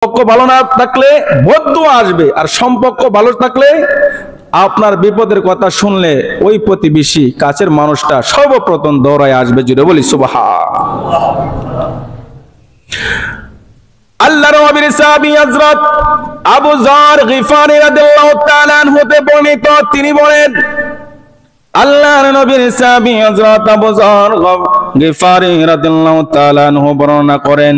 সম্পর্ক ভালো না থাকলে বদদুয়া আসবে, আর সম্পর্ক ভালো থাকলে আপনার বিপদের কথা শুনলে ওই প্রতিবেশী কাছের মানুষটা সর্বপ্রথম দৌড়ায় আসবে। জুড়ে বলি সুবহানাল্লাহ। আল্লাহর নবীর সাহাবী হযরত আবু যর গিফারী রাদিয়াল্লাহু তাআলা আনহু হতে বর্ণিত, তিনি বলেন আল্লাহর নবীর সাহাবী হযরত আবু যর গিফারী রাদিয়াল্লাহু তাআলা আনহু বর্ণনা করেন,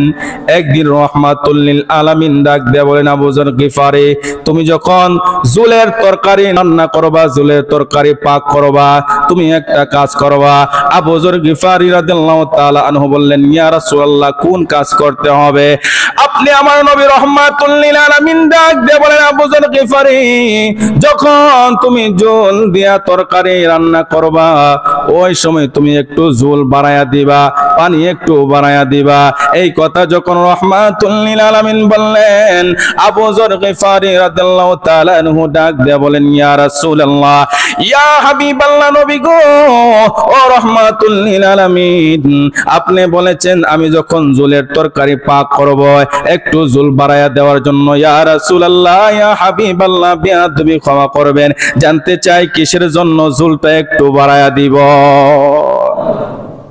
একদিন রাহমাতুল লিল আলামিন ডাক দিয়ে বলেন, আবু যর গিফারী, তুমি যখন জুলের তরকারি রান্না করবা, জুলের তরকারি পাক করবা, তুমি একটা কাজ করবা। আবু যর গিফারী রাদিয়াল্লাহু তাআলা আনহু বললেন, ইয়া রাসূলুল্লাহ, কোন কাজ করতে হবে? আপনি আমার নবী রাহমাতুল লিল আলামিন ডাক দিয়ে বলেন, আবু যর গিফারী, যখন তুমি জল দিয়া তরকারি রান্না করবা, ওই সময় তুমি একটু ঝোল বাড়ায়া দিবা, পানি একটু বাড়ায়া দিবা। এই কথা যখন রাহমাতুল লিল আলামিন বললেন, আবু যর গিফারী রাদিয়াল্লাহু তাআলা আনহু ডাক দিয়ে বলেন, ইয়া রাসূলুল্লাহ, ইয়া হাবিবাল্লাহ, নবী গো, ও রাহমাতুল লিল আলামিন, আপনি বলেছেন আমি যখন ঝোলের তরকারি পাক করব একটু ঝোল বাড়ায়া দেওয়ার জন্য। ইয়া রাসূলুল্লাহ, ইয়া হাবিবাল্লাহ, বেয়াদবি ক্ষমা করবেন, জানতে চাই কিসের জন্য ঝোলটা একটু বাড়ায়া দিব?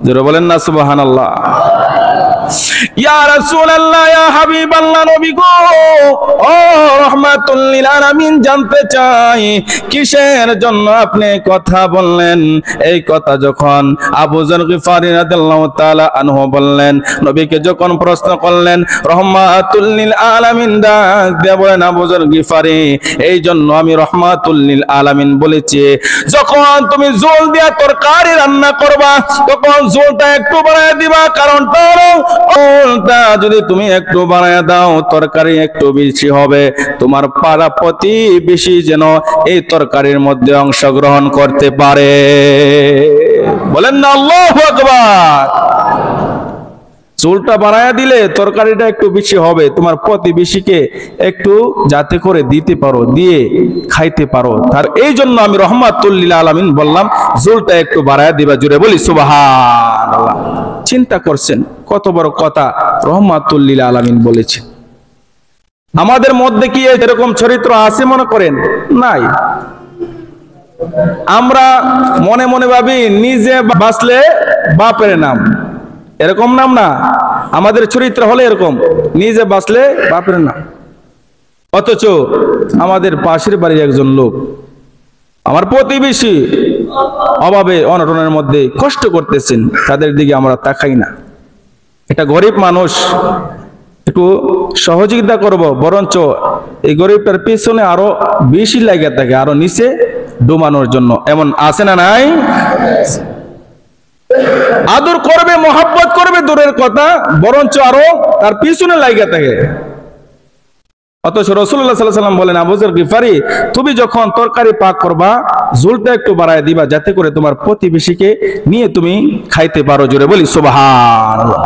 জোরে বলেন না সুবহানাল্লাহ। ইয়া রাসূলুল্লাহ, ইয়া হাবিবাল্লাহ, নবী গো, ও রাহমাতুল লিল আলামিন, জানতে চাই কিসের জন্য আপনি কথা বললেন? এই কথা যখন আবু যর গিফারী রাদিয়াল্লাহু তাআলা আনহু বললেন, নবীকে যখন প্রশ্ন করলেন, রাহমাতুল লিল আলামিন ডাক দিয়ে বলেন, আবু যর গিফারী, এই জন্য আমি রাহমাতুল লিল আলামিন বলেছি, যখন তুমি ঝোল দিয়া তরকারি রান্না করবা তখন ঝোলটা একটু বাড়ায় দিবা, কারণটা হলো ঝোলটা যদি তুমি একটু বাড়ায় দাও তরকারি একটু বেশি হবে, তোমার পাড়া প্রতিবেশী যেন এই তরকারির মধ্যে অংশগ্রহণ করতে পারে। বলেন না আল্লাহু আকবার। ঝোলটা বাড়ায়া দিলে তরকারিটা একটু বেশি হবে, তোমার প্রতিবেশীকে একটু যাতে করে দিতে পারো, দিয়ে খাইতে পারো। তার এই জন্য আমি রাহমাতুল লিল আলামিন বললাম ঝোলটা একটু বাড়ায়া দিবা। জুড়ে বলি সুবহানাল্লাহ। চিন্তা করছেন কত বড় কথা রাহমাতুল লিল আলামিন বলেছেন। আমাদের মধ্যে কি এরকম চরিত্র আছে মনে করেন? নাই। আমরা মনে মনে ভাবি নিজে বাঁচলে বাপের নাম, এরকম নাম না। আমাদের চরিত্র হলে এরকম, নিজে বাঁচলে বাপের নাম। অথচ আমাদের পাশের বাড়ির একজন লোক, আমার প্রতিবেশী, অভাবে অনটনের মধ্যে কষ্ট করতেছেন, তাদের দিকে আমরা তাকাই না। এটা গরিব মানুষ, একটু সহযোগিতা করব, বরঞ্চ এই গরিবটার পিছনে আরো বেশি লাগে থাকে, আরো নিচে ডুবানোর জন্য। এমন আছে না নাই? আদর করবে, মহব্বত করবে দূরের কথা, বরঞ্চ আরো তার পিছনে লাগে থাকে। অথচ রাসূলুল্লাহ সাল্লাল্লাহু আলাইহি ওয়াসাল্লাম বলেন, আবু যর গিফারী, তুমি যখন তরকারি পাক করবা ঝোলটা একটু বাড়ায় দিবা, যাতে করে তোমার প্রতিবেশীকে নিয়ে তুমি খাইতে পারো। জোরে বলি সুবহানাল্লাহ।